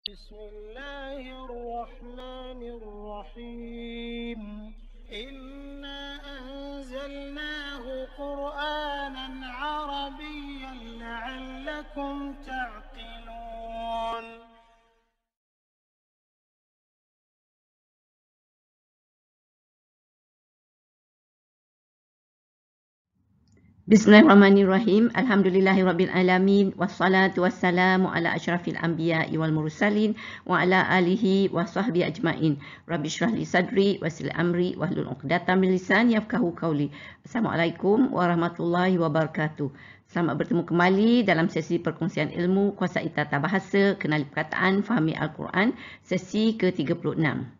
بسم الله الرحمن الرحيم إنا أنزلناه قرآنا عربيا لعلكم تعقلون. Bismillahirrahmanirrahim. Alhamdulillahirabbil alamin wassalatu wassalamu ala asyrafil anbiya'i wal mursalin wa ala alihi wa sahbihi ajmain. Rabbi shrah li sadri wa yassir amri wahlul 'uqdatam min lisani yafqahu qawli. Assalamualaikum warahmatullahi wabarakatuh. Selamat bertemu kembali dalam sesi perkongsian ilmu kuasa tata bahasa, kenali perkataan, fahami Al-Quran, sesi ke-36.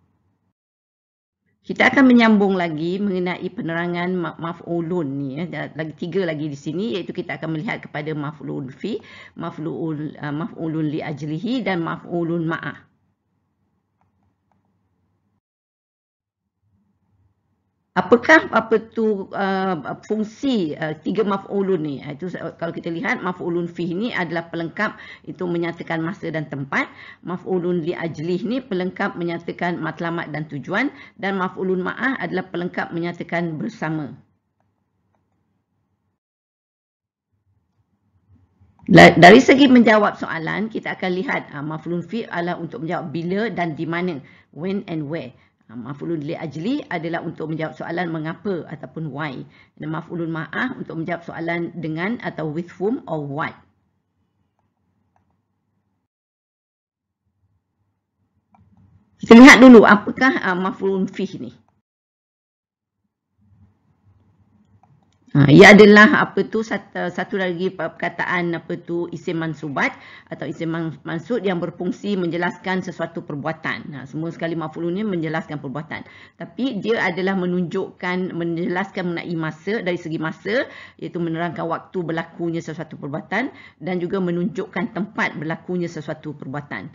Kita akan menyambung lagi mengenai penerangan maf'ulun ni. Lagi tiga lagi di sini, iaitu kita akan melihat kepada maf'ulun fi, maf'ulun li ajlihi dan maf'ulun ma'ah. Apakah fungsi tiga maf'ulun ni? Itu kalau kita lihat maf'ulun fi ni adalah pelengkap, itu menyatakan masa dan tempat. Maf'ulun li ajlih ni pelengkap menyatakan matlamat dan tujuan, dan maf'ulun ma'ah adalah pelengkap menyatakan bersama. Dari segi menjawab soalan, kita akan lihat maf'ulun fi adalah untuk menjawab bila dan di mana, when and where. Maf'ulun li ajli adalah untuk menjawab soalan mengapa ataupun why. Dan maf'ulun ma'ah untuk menjawab soalan dengan atau with whom or what. Kita lihat dulu apakah maf'ulun fi ni. Ia adalah satu lagi perkataan isim mansubat atau isim mansub yang berfungsi menjelaskan sesuatu perbuatan. Semua sekali maf'ulun ni menjelaskan perbuatan. Tapi dia adalah menjelaskan mengenai masa, dari segi masa, iaitu menerangkan waktu berlakunya sesuatu perbuatan dan juga menunjukkan tempat berlakunya sesuatu perbuatan.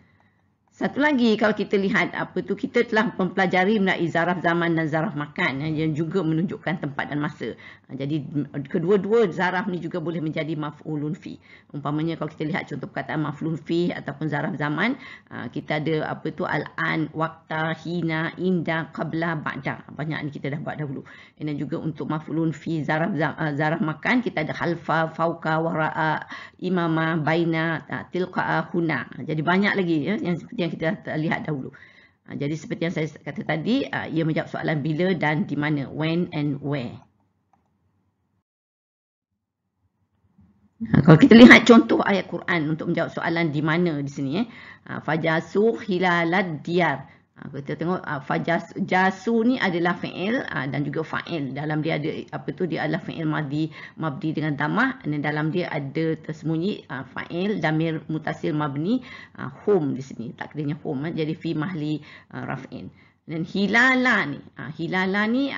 Satu lagi, kalau kita lihat kita telah mempelajari mengenai zaraf zaman dan zaraf makan yang juga menunjukkan tempat dan masa. Jadi kedua-dua zaraf ni juga boleh menjadi maf'ulun fi. Umpamanya kalau kita lihat contoh perkataan maf'ulun fi ataupun zaraf zaman, kita ada al-an, waqta, hina, inda, qabla, ba'da. Banyak ni kita dah buat dahulu. Dan juga untuk maf'ulun fi zaraf makan, kita ada khalfa, fauqa, wara'a, imama, baina, tilqa'a, huna. Jadi banyak lagi yang seperti yang kita lihat dahulu. Jadi seperti yang saya kata tadi, ia menjawab soalan bila dan di mana, when and where. Kalau kita lihat contoh ayat Quran untuk menjawab soalan di mana di sini, fajasu hilalad diyar. Kita tengok jasu ni adalah fi'il dan juga fa'il. Dalam dia ada dia adalah fi'il mabdi dengan damah, dan dalam dia ada tersembunyi fa'il damir mutasil mabni hum di sini, takdirnya hum, jadi fi mahli raf'in. Dan hilala ni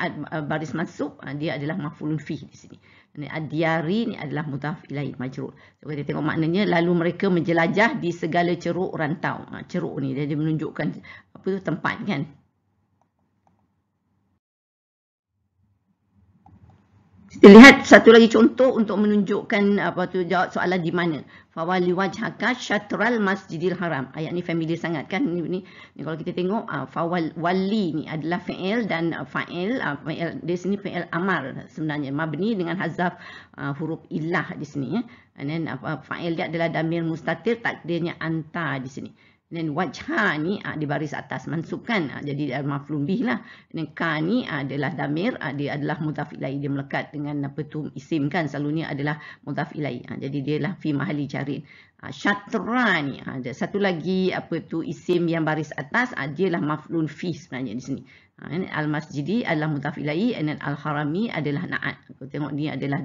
baris mansub, dia adalah maf'ulun fi di sini. Ad-diyari ni adalah mudhaf ilaih majrur. So kita tengok maknanya, lalu mereka menjelajah di segala ceruk rantau. Ceruk ni dia menunjukkan tempat kan. Kita lihat satu lagi contoh untuk menunjukkan jawab soalan di mana. Fawali wajhaka syatral masjidil haram. Ayat ni familiar sangat kan. Ni kalau kita tengok wali ni adalah fi'il dan fa'il. Di sini fi'il amar sebenarnya, mabni dengan hazaf huruf illah di sini. And then fa'il dia adalah damir mustatir, takdirnya anta di sini. Dan wajha ni di baris atas mansub kan, jadi maf'ulun bih lah. Dan ka ni adalah damir, dia adalah mudhaf ilaih, dia melekat dengan isim kan, selalunya adalah mudhaf ilaih. Jadi dia lah fi mahali jarin. Syatra ni ada satu lagi isim yang baris atas, dia lah maf'ulun fi sebenarnya di sini. Al-masjidi adalah mudhaf ilaih, dan al-harami adalah na'at. Kita tengok ni adalah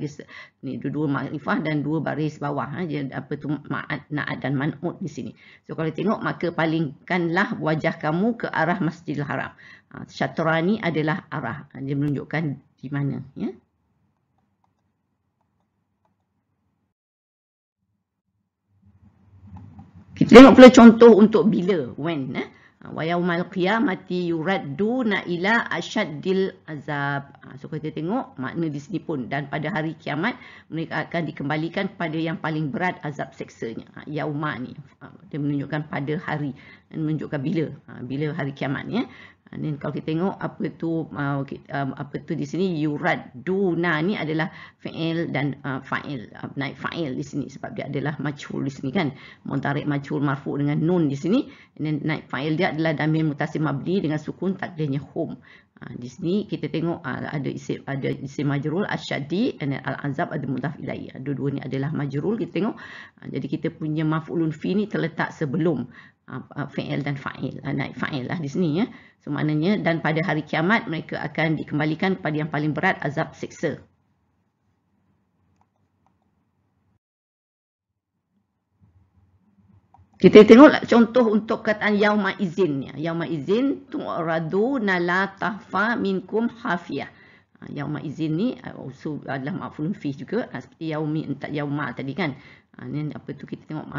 ni dua ma'rifah dan dua baris bawah. Dia ma'at, na'at dan man'ut di sini. So kalau tengok, maka palingkanlah wajah kamu ke arah Masjidil Haram. Syatra ni adalah arah. Dia menunjukkan di mana, ya. Kita tengok pula contoh untuk bila, when. Wa yaumal qiyamati yuradduna ila asyaddil azab. So kita tengok makna di sini pun, dan pada hari kiamat mereka akan dikembalikan kepada yang paling berat azab seksanya. Yauma ni dia menunjukkan pada hari, menunjukkan bila hari kiamat ni. Ni kalau kita tengok apa tu di sini yuradduna ni adalah fi'il dan fa'il, naib fa'il di sini sebab dia adalah majhul di sini kan, mudhari' majhul marfu' dengan nun di sini, dan naib fa'il dia adalah dhamir muttasil mabni dengan sukun takdirnya hum. Di sini kita tengok ada isim majrur asyaddi dan al-azab ada mudhaf ilaihi. Dua-dua ni adalah majrur kita tengok. Jadi kita punya maf'ulun fi ni terletak sebelum fi'il dan fa'il, naib fa'il lah di sini ya. So maknanya dan pada hari kiamat mereka akan dikembalikan kepada yang paling berat azab siksa. Kita tengok contoh untuk kataan yauma izin ni. Yauma izin tu'radu la tahfa minkum hafiyah. Yauma izin ni adalah maf'ulun fi juga seperti yauma tadi kan. Ni apa tu kita tengok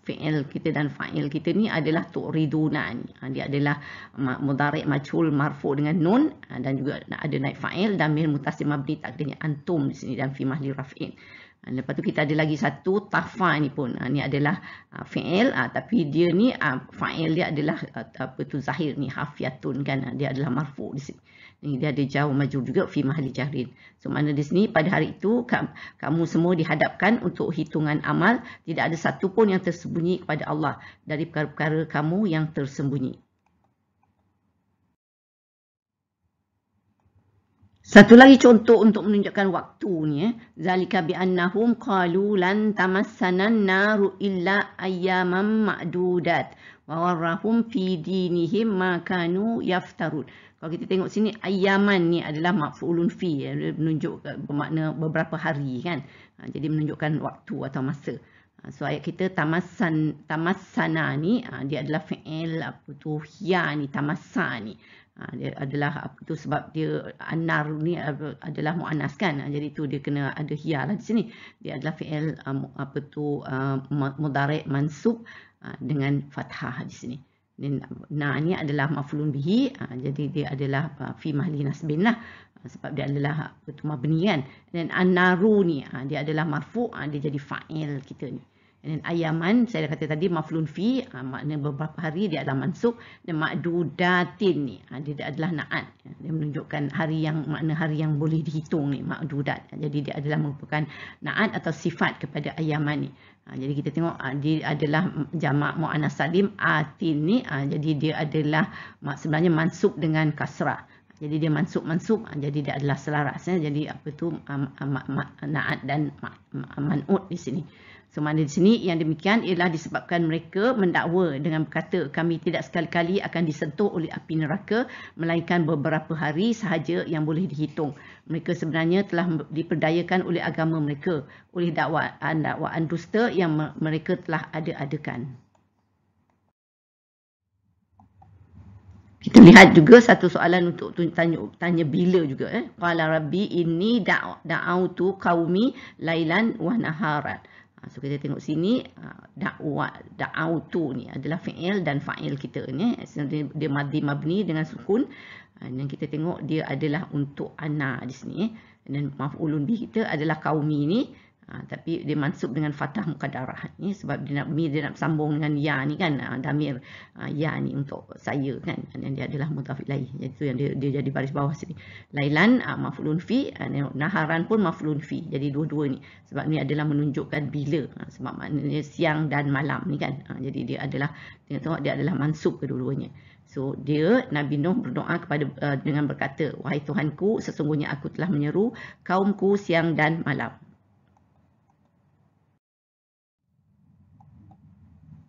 fi'il kita dan fa'il kita ni adalah tu'riduna ni. Dia adalah mudhari' majhul marfu' dengan nun dan juga ada naib fa'il dhamir muttasil mabni takdirnya antum di sini dan fi mahli raf'in. Lepas tu kita ada lagi satu tafa ni pun. Ni adalah fi'il tapi dia ni fa'il dia adalah apa tu zahir ni hafiyatun kan. Dia adalah marfu' di sini. Ni dia ada jawab majrur juga fi mahli jahrin. So mana di sini pada hari itu kamu semua dihadapkan untuk hitungan amal, tidak ada satu pun yang tersembunyi kepada Allah dari perkara-perkara kamu yang tersembunyi. Satu lagi contoh untuk menunjukkan waktu ni zalika bi annahum qalu lan tamassanan naru illa ayyaman ma'dudat wa warahum fi dinihim ma kanu yaftarun. Kalau kita tengok sini ayaman ni adalah maf'ulun fi, menunjuk bermakna beberapa hari kan. Jadi menunjukkan waktu atau masa. So ayat kita tamassana ni dia adalah fi'il apa tu hiya ni tamassa ni. Dia adalah apa tu sebab dia anar ni adalah muannas kan. Jadi tu dia kena ada hiya lah di sini. Dia adalah fi'il apa tu mudhari' mansub dengan fathah di sini. Na ni adalah maf'ulun bihi, jadi dia adalah fi mahli nasbin lah sebab dia adalah mabni kan. Dan an-naru ni dia adalah marfu', dia jadi fa'il kita ni. Dan ayaman saya dah kata tadi maf'ulun fi, makna beberapa hari dia adalah mansub, dan ma'dudatin ni dia adalah na'at. Dia menunjukkan hari yang makna hari yang boleh dihitung ni ma'dudat. Jadi dia adalah merupakan na'at atau sifat kepada ayaman ni. Jadi kita tengok dia adalah jamak muannas salim atin ni, jadi dia adalah sebenarnya mansub dengan kasrah. Jadi dia mansub jadi dia adalah selaras ya. Jadi apa tu na'at dan man'ut di sini. So makna di sini yang demikian ialah disebabkan mereka mendakwa dengan berkata kami tidak sekali-kali akan disentuh oleh api neraka melainkan beberapa hari sahaja yang boleh dihitung. Mereka sebenarnya telah diperdayakan oleh agama mereka oleh dakwaan dusta yang mereka telah ada-adakan. Kita lihat juga satu soalan untuk tanya bila juga qala rabbi inni da'autu qaumi lailan wa naharan. So kita tengok sini da'autu ni adalah fi'il dan fa'il kita ni. Dia madhi mabni dengan sukun. Dan kita tengok dia adalah untuk ana di sini. Dan maf'ulun bih kita adalah qaumi ni. Tapi dia mansub dengan fathah muqaddarah ni sebab dia nak sambung dengan ya ni kan, damir ya ni untuk saya kan, dan dia adalah mudhaf ilaih. Jadi tu yang dia jadi baris bawah sini. Lailan maf'ulun fi, naharan pun maf'ulun fi. Jadi dua-dua ni sebab ni adalah menunjukkan bila, sebab maknanya siang dan malam ni kan. Jadi dia adalah tengok dia adalah mansub kedua-duanya. So dia Nabi Nuh berdoa kepada dengan berkata, wahai Tuhanku, sesungguhnya aku telah menyeru kaumku siang dan malam.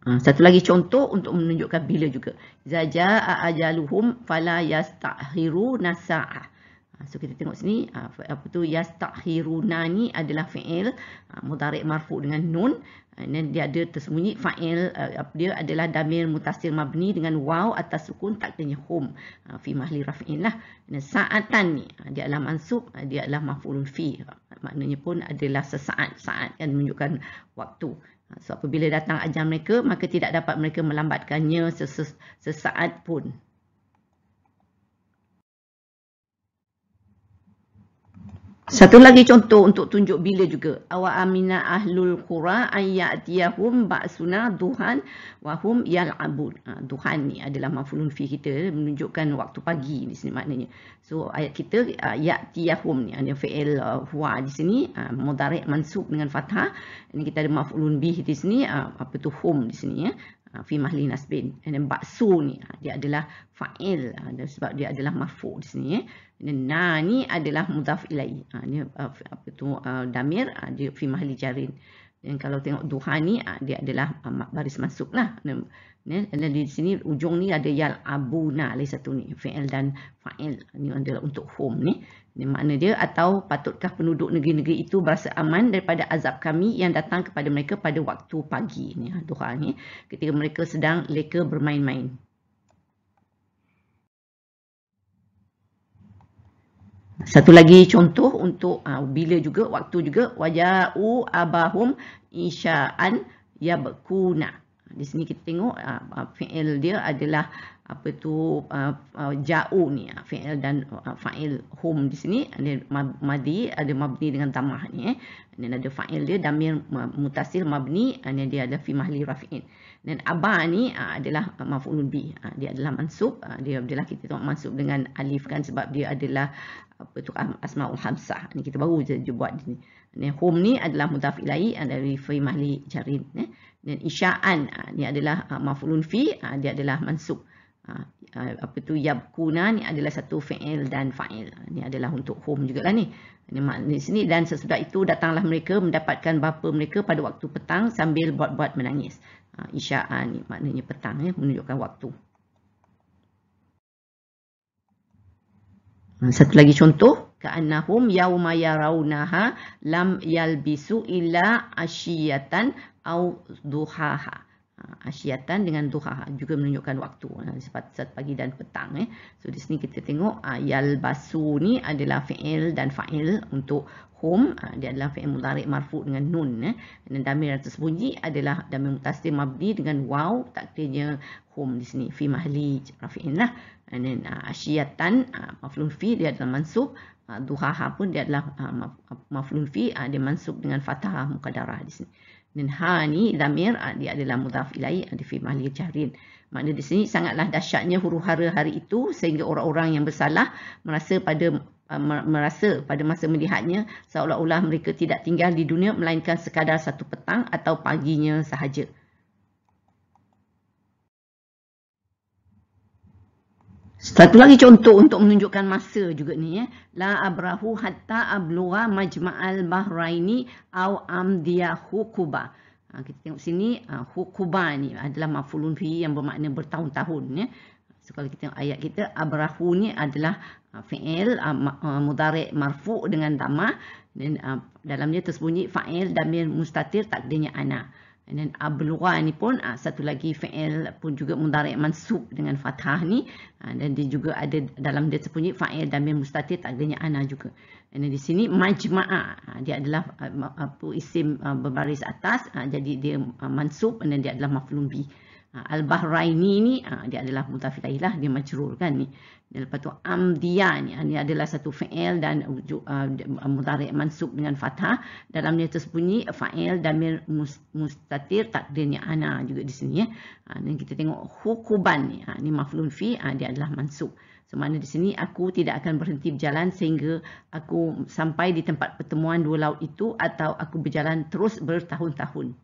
Satu lagi contoh untuk menunjukkan bila juga. Zaja ajaluhum fala yastakhiruna sa'ah. So kita tengok sini apa tu yastakhiruna ni adalah fi'il mudhari' marfu' dengan nun, dan dia ada tersembunyi fa'il dia adalah damir mutasil mabni dengan waw atas sukun takdirnya hum fi mahli raf'in lah. Dan sa'atan ni dia adalah mansub, dia adalah maf'ulun fi, maknanya pun adalah sesaat, saat kan menunjukkan waktu. So apabila datang ajal mereka, maka tidak dapat mereka melambatkannya sesaat pun. Satu lagi contoh untuk tunjuk bila juga. Awa amina ahlul qura ayyatiyahum ba'suna duhan wa hum yal'abun. Duhan ni adalah maf'ulun fi kita, menunjukkan waktu pagi di sini maknanya. So ayat kita ya'tiyahum ni ada fi'il huwa di sini, mudhari' mansub dengan fathah. Ini kita ada maf'ulun bih di sini, apa tu hum di sini ya. Fi mahli nasbin. Dan ba'su ni dia adalah fa'il, sebab dia adalah marfu' di sini ya. Dan na ni adalah mudhaf ilai. Ni apa tu damir, dia fi mahli jarin. Dan kalau tengok duha ni dia adalah baris masuk lah. Dan di sini ujung ni ada yal abuna, lagi satu ni fi'il dan fa'il. Ni adalah untuk hum ni. Ini makna dia, atau patutkah penduduk negeri-negeri itu berasa aman daripada azab kami yang datang kepada mereka pada waktu pagi ni, duha ni, ketika mereka sedang leka bermain-main. Satu lagi contoh untuk bila juga, waktu juga, waja'u abahum isya'an yabkuna. Di sini kita tengok fi'il dia adalah apa tu ja'u ni, fi'il dan fa'il hum di sini ada madi, ada mabni dengan tamah ni Dan ada fa'il dia damir mutasil mabni, dia ada fi mahli rafi'in. Dan aba ni adalah maf'ulun bi, dia adalah mansub, dia adalah kita tengok mansub dengan alif kan, sebab dia adalah apa tu asmaul hamsah. Ni kita baru je buat di sini. Dan hum ni adalah mudhaf ilaihi dari fi mahli jarin. Dan isya'an ni adalah maf'ulun fi, dia adalah mansub. Apa tu yabkuna ni adalah satu fi'il dan fa'il. Ni adalah untuk hum jugalah ni. Ini makna di sini, dan sesudah itu datanglah mereka mendapatkan bapa mereka pada waktu petang sambil buat-buat menangis. Isya'an ni maknanya petang ya, menunjukkan waktu. Satu lagi contoh, ka'annahum yauma yarawnaha lam yalbisu illa asyiyatan au duhaha. Asyiyatan dengan duhaha juga menunjukkan waktu, saat pagi dan petang. So di sini kita tengok yalbasu ni adalah fi'il dan fa'il untuk hum, dia adalah fi'il mudhari' marfu' dengan nun. Dan damir yang tersembunyi adalah damir mutasil mabni dengan waw, takdirnya hum di sini fi mahli rafi'in lah. Dan asyiyatan maf'ulun fi, dia adalah mansub. Duhaha pun dia adalah maf'ulun fi, dia mansub dengan fathah muqaddarah di sini. Dan ha ni damir, dia adalah mudhaf ilaihi, di fi mahli jarin. Makna di sini sangatlah dahsyatnya huru-hara hari itu sehingga orang-orang yang bersalah merasa pada masa melihatnya seolah-olah mereka tidak tinggal di dunia melainkan sekadar satu petang atau paginya sahaja. Satu lagi contoh untuk menunjukkan masa juga ni ya. La abrahu hatta ablugha majma'al bahraini au amdiyahu kuba. Kita tengok sini hukuba ni adalah maf'ulun fi yang bermakna bertahun-tahun ya. So kalau kita tengok ayat kita, abrahu ni adalah fi'il mudhari' marfu' dengan dhamma, dan dalam dia tersembunyi fa'il damir mustatir takdirnya ana. Dan ablugha ni pun satu lagi fi'il pun juga mudhari' mansub dengan fathah ni, dan dia juga ada dalam dia tersembunyi fa'il damir mustatir takdirnya ana juga. Dan di sini majma'a, dia adalah isim berbaris atas, jadi dia mansub dan dia adalah maf'ulun bi. Al-Bahraini ni dia adalah mudhaf ilaih lah, dia majrur kan ni. Dan lepas tu amdiya ni adalah satu fi'il dan mudhari' mansub dengan fathah, dalam dia tersembunyi fa'il damir mustatir takdirnya ana juga di sini ya. Dan kita tengok hukuban ni maf'ulun fi, dia adalah mansub. So makna di sini, aku tidak akan berhenti berjalan sehingga aku sampai di tempat pertemuan dua laut itu, atau aku berjalan terus bertahun-tahun.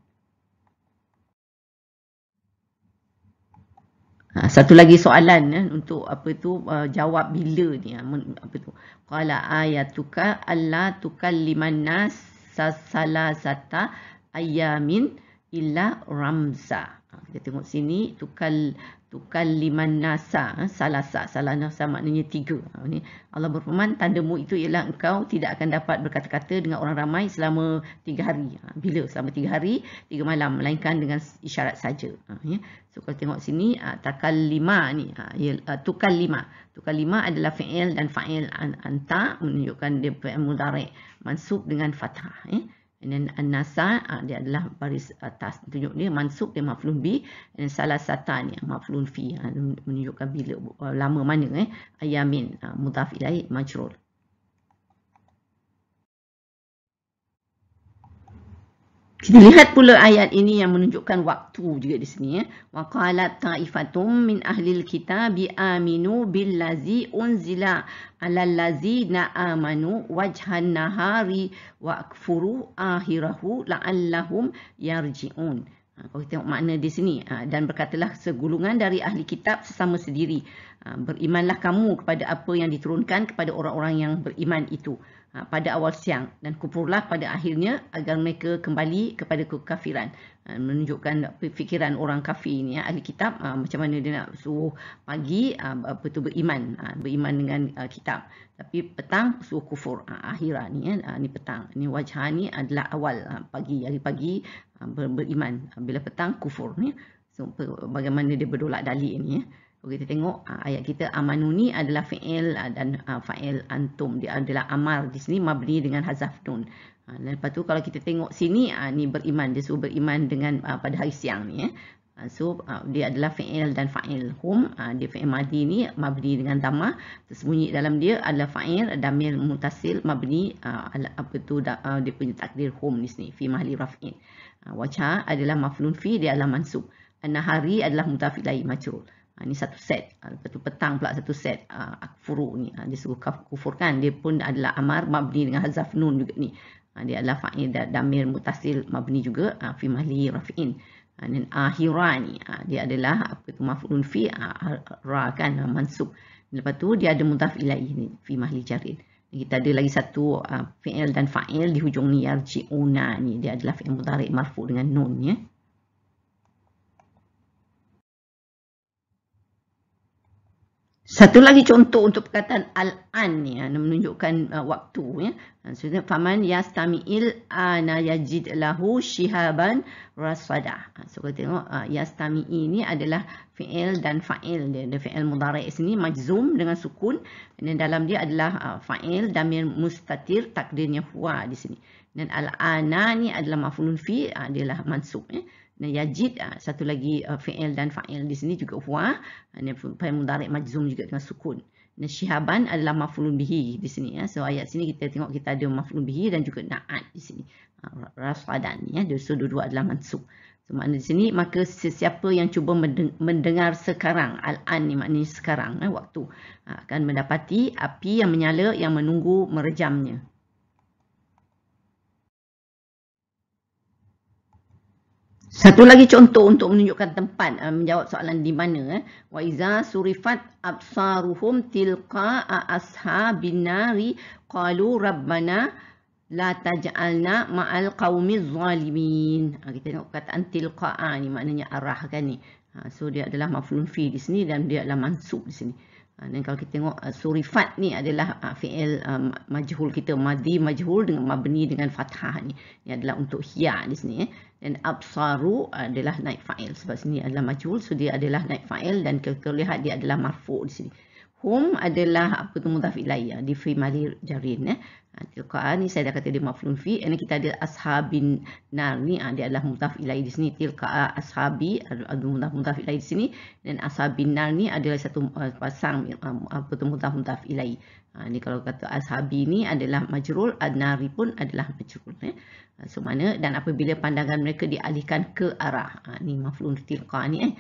Satu lagi soalan untuk apa tu jawab bila ni, apa tu, qala ayatuka alla tukalliman nas salasata ayamin illa ramza. Kita tengok sini, tukalliman nasa, salasa maknanya 3. Ni Allah berfirman, tandamu itu ialah engkau tidak akan dapat berkata-kata dengan orang ramai selama 3 hari. Bila? Selama 3 hari 3 malam, melainkan dengan isyarat saja. So kalau tengok sini, takallima ni, tukallima adalah fi'il dan fa'il anta, menunjukkan dia fi'il mudhari' mansub dengan fathah. Dan an-nasa dia adalah baris atas, tunjuk dia mansub dia maf'ulun bi, dan salah sata ni maf'ulun fi, menunjukkan bila lama mana ayamin mudhaf ilaih majrur. Kita lihat pula ayat ini yang menunjukkan waktu juga di sini. Wa qalat ta'ifatum min ahlil kitabi aminu billazi unzila 'alal ladzina amanu wajhan nahari wa akfuru akhirahu la'allahum yarji'un. Kalau kita tengok makna di sini, dan berkatalah segulungan dari ahli kitab sesama sendiri, berimanlah kamu kepada apa yang diturunkan kepada orang-orang yang beriman itu pada awal siang, dan kufurlah pada akhirnya agar mereka kembali kepada kekafiran. Menunjukkan fikiran orang kafir ni, ahli kitab, macam mana dia nak suruh pagi beriman dengan kitab, tapi petang suruh kufur. Akhirat ni ni petang, ni wajah ni adalah awal pagi, hari pagi beriman, bila petang kufur ni. So bagaimana dia berdolak dalil ni. Kalau kita tengok ayat kita, amanu ni adalah fi'il dan fa'il antum, dia adalah amar di sini mabni dengan hazaf nun. Lepas tu kalau kita tengok sini, ni beriman, dia suruh beriman dengan pada hari siang ni. So dia adalah fi'il dan fa'il. Hum, dia fi'il madi ni mabni dengan dhamma, tersembunyi dalam dia adalah fa'il damir mutasil mabni, dia punya takdir hum di sini fi mahli raf'in. Wajha adalah maf'ulun fi, dia adalah mansub. An-nahari adalah mudhaf ilaih majrur. Ini satu set. Lepas tu petang pula satu set. Akfuru ni, dia suruh kufurkan, dia pun adalah amar mabni dengan hazaf nun juga ni. Dia adalah fa'il damir mutasil mabni juga fi mahli raf'in. Dan akhirah ni, dia adalah maf'ulun fi, ra kan mansub. Lepas tu dia ada mudhaf ilaih ni fi mahli jarin. Kita ada lagi satu fi'il dan fa'il di hujung ni, yarji'una ni, dia adalah fi'il mudhari' marfu' dengan nun ya. Satu lagi contoh untuk perkataan al-an ni, menunjukkan waktu ya. Maksudnya faman yastami'il ana yajid lahu shihaban rasada. So kita tengok yastami'i ni adalah fi'il dan fa'il dia. Ada fi'il mudhari' sini majzum dengan sukun, dan dalam dia adalah fa'il damir mustatir takdirnya huwa di sini. Dan al-ana ni adalah maf'ulun fi, dia lah mansub ya. Dan yajid, satu lagi fi'il dan fa'il di sini juga huwa, fi'il mudhari' majzum juga dengan sukun. Dan syihaban adalah maf'ulun bihi di sini ya. So ayat sini kita tengok kita ada maf'ulun bihi dan juga na'at di sini. Rasadan ya, dua-dua adalah mansub. So makna di sini, maka sesiapa yang cuba mendengar sekarang, al-an ni maknanya sekarang waktu, akan mendapati api yang menyala yang menunggu merejamnya. Satu lagi contoh untuk menunjukkan tempat, menjawab soalan di mana. Wa iza surifat absaruhum tilqa ashabin nari qalu rabbana la taj'alna ma'al qaumiz zalimin. Kita tengok perkataan tilqa'a ni maknanya arah kan ni. So dia adalah maf'ulun fi di sini dan dia adalah mansub di sini. Dan kalau kita tengok surifat ni adalah fi'il majhul kita, madi majhul dengan mabni dengan fathah ni. Ini adalah untuk hiya di sini. Dan absaru adalah naib fa'il, sebab sini adalah majhul, so dia adalah naib fa'il, dan kita lihat dia adalah marfu' di sini. Hum adalah mudhaf ilaih di fi mahli jarin tilqa ni saya dah kata dia maf'ulun fi. Ini kita ada ashabin nar ni, dia adalah mudhaf ilaih di sini. Tilqa ashabi ada mudhaf ilaih di sini, dan ashabin nar ni adalah satu pasang mudhaf ilaih. Ni kalau kata ashabi ni adalah majrur, an-nari pun adalah majrur so mana, dan apabila pandangan mereka dialihkan ke arah, ni maf'ulun tilqa ni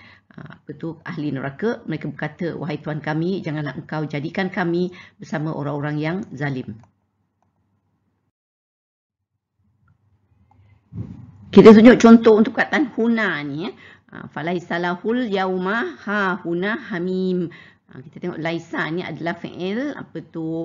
ahli neraka, mereka berkata, wahai Tuhan kami, janganlah engkau jadikan kami bersama orang-orang yang zalim. Kita tunjuk contoh untuk perkataan huna ni. Falaisalahul yauma ha huna hamim. Kita tengok laisa ni adalah fi'il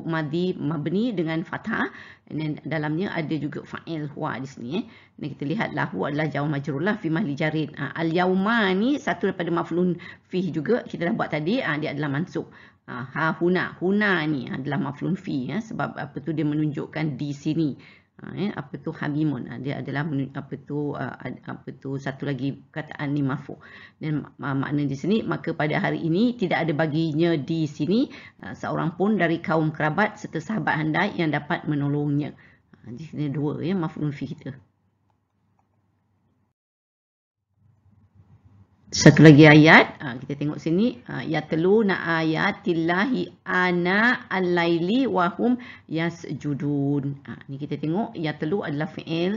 madi mabni dengan fathah, dan dalamnya ada juga fa'il huwa di sini. Dan kita lihat lahu adalah jawab majrur lah fi mahli jarin. Al yauma ni satu daripada maf'ulun fi juga kita dah buat tadi, dia adalah mansub. Ha huna ni adalah maf'ulun fi sebab dia menunjukkan di sini. Hamimun, dia adalah satu lagi perkataan ni marfu. Dan makna di sini, maka pada hari ini tidak ada baginya di sini seorang pun dari kaum kerabat serta sahabat handai yang dapat menolongnya. Di sini dua maf'ulun fi kita. Satu lagi ayat, kita tengok sini, yatluna ayatillahi ana al-laili wa hum yasjudun. Ni kita tengok yatlu adalah fi'il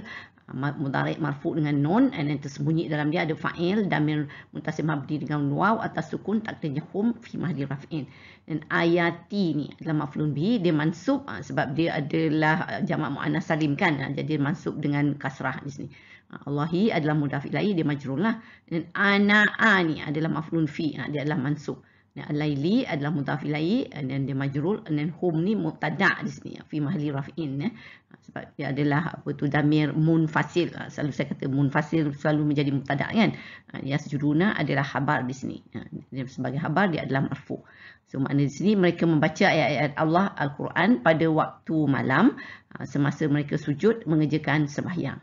mudhari' marfu' dengan nun, dan tersembunyi dalam dia ada fa'il damir muttasil mabni dengan waw atas sukun takdirnya hum fi mahalli raf'in. Dan ayati ni adalah maf'ulun bihi, dia mansub sebab dia adalah jamak muannas salim kan, jadi mansub dengan kasrah di sini. Allahi adalah mudhaf ilaih, dia majrur lah. Dan ana'a ni adalah maf'ulun fi, dia adalah mansub. Dan al-laili adalah mudhaf ilaih dan dia majrur, dan hum ni mubtada' di sini fi mahalli raf'in, sebab dia adalah damir munfasil. Selalu saya kata munfasil selalu menjadi mubtada' kan. Yasjuduna adalah khabar di sini. Dia sebagai khabar dia adalah marfu'. So makna di sini mereka membaca ayat-ayat Allah Al-Quran pada waktu malam semasa mereka sujud mengerjakan sembahyang.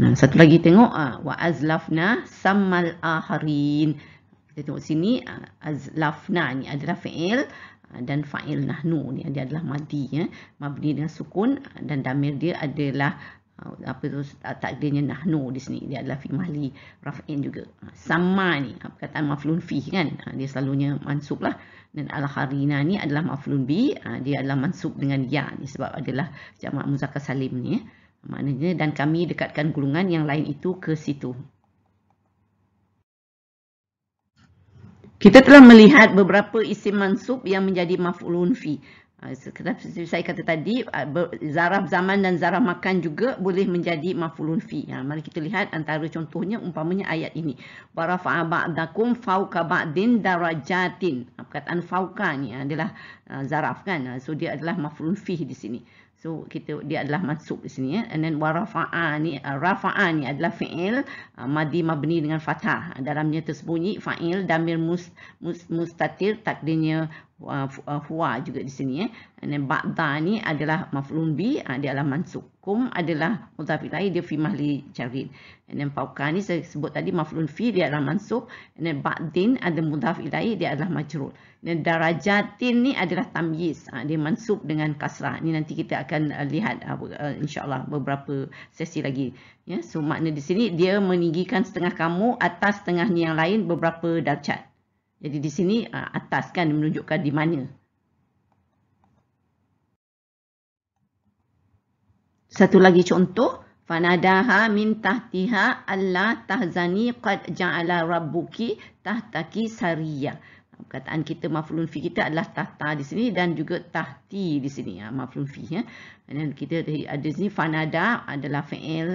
Nah, satu lagi tengok wa azlafna sammal aharin. Kita tengok sini azlafna ni adalah fi'il dan fa'il nahnu ni dia adalah madi mabni dengan sukun, dan damir dia adalah takdirnya nahnu di sini, dia adalah fi mahli raf'in juga. Sama ni perkataan maf'ulun fi kan, dia selalunya mansub lah. Dan al-harina ni adalah maf'ulun bi, dia adalah mansub dengan ya ni sebab adalah jamak muzakkar salim ni maknanya, dan kami dekatkan gulungan yang lain itu ke situ. Kita telah melihat beberapa isim mansub yang menjadi maf'ulun fi. Seperti saya kata tadi, zaraf zaman dan zaraf makan juga boleh menjadi maf'ulun fi. Mari kita lihat antara contohnya, umpamanya ayat ini. Wa rafa'a ba'dakum fawqa ba'din darajatin. Perkataan fawqa ni adalah zaraf kan. So dia adalah maf'ulun fi di sini. So dia adalah mansub di sini and then rafa'a ni adalah fi'il madi mabni dengan fathah. Dalamnya tersembunyi fa'il damir mustatir takdirnya huwa juga di sini And then ba'da ni adalah maf'ulun bi, dia adalah mansub. Kum adalah mudhaf ilaih, dia fi mahli jarin. And then fawqa ni saya sebut tadi maf'ulun fi, dia adalah mansub. And then ba'din ada mudhaf ilaih, dia adalah majrur. Dan darajatin ni adalah tamyiz, dia mansub dengan kasrah. Ni nanti kita akan lihat insya-Allah beberapa sesi lagi. Ya, so makna di sini dia meninggikan setengah kamu atas setengahnya yang lain beberapa darjat. Jadi di sini atas kan menunjukkan di mana. Satu lagi contoh, fanadaha min tahtiha alla tahzani qad ja'ala rabbuki tahtaki sariyah. Perkataan kita maf'ulun fi kita adalah tahta di sini dan juga tahti di sini maf'ulun fi Dan kita ada di sini fanada adalah fi'il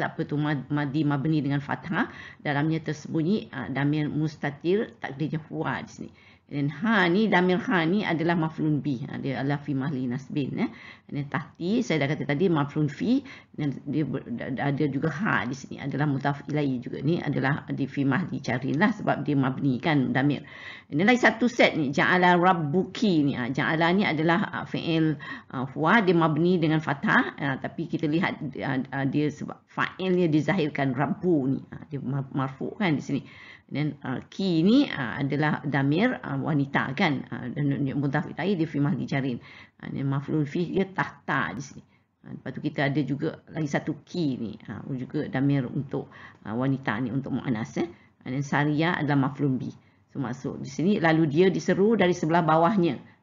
madi mabni dengan fathah, dalamnya tersembunyi damir mustatir takdirnya huwa di sini. Dan damir ha ni adalah maf'ulun bi, dia adalah fi mahli nasbin Dan tahti saya dah kata tadi maf'ulun fi, dan dia ada juga ha di sini adalah mudhaf ilaih juga, ni adalah di fi mahli jarin lah sebab dia mabni kan damir. Ini lagi satu set ni, ja'ala rabbuki ni. Ja'ala ni adalah fi'il huwa, dia mabni dengan fathah, tapi kita lihat dia sebab fa'ilnya dizahirkan rabbu ni, dia marfu' kan di sini. Dan ki ni adalah damir wanita kan, dan mudhaf ilaih dia fi mahli jarin. Dan maf'ulun fi dia tahta di sini. Lepas tu kita ada juga lagi satu ki ni, juga damir untuk wanita ni, untuk muannas Dan sariyah adalah maf'ulun bi. So masuk di sini, lalu dia diseru dari sebelah bawahnya.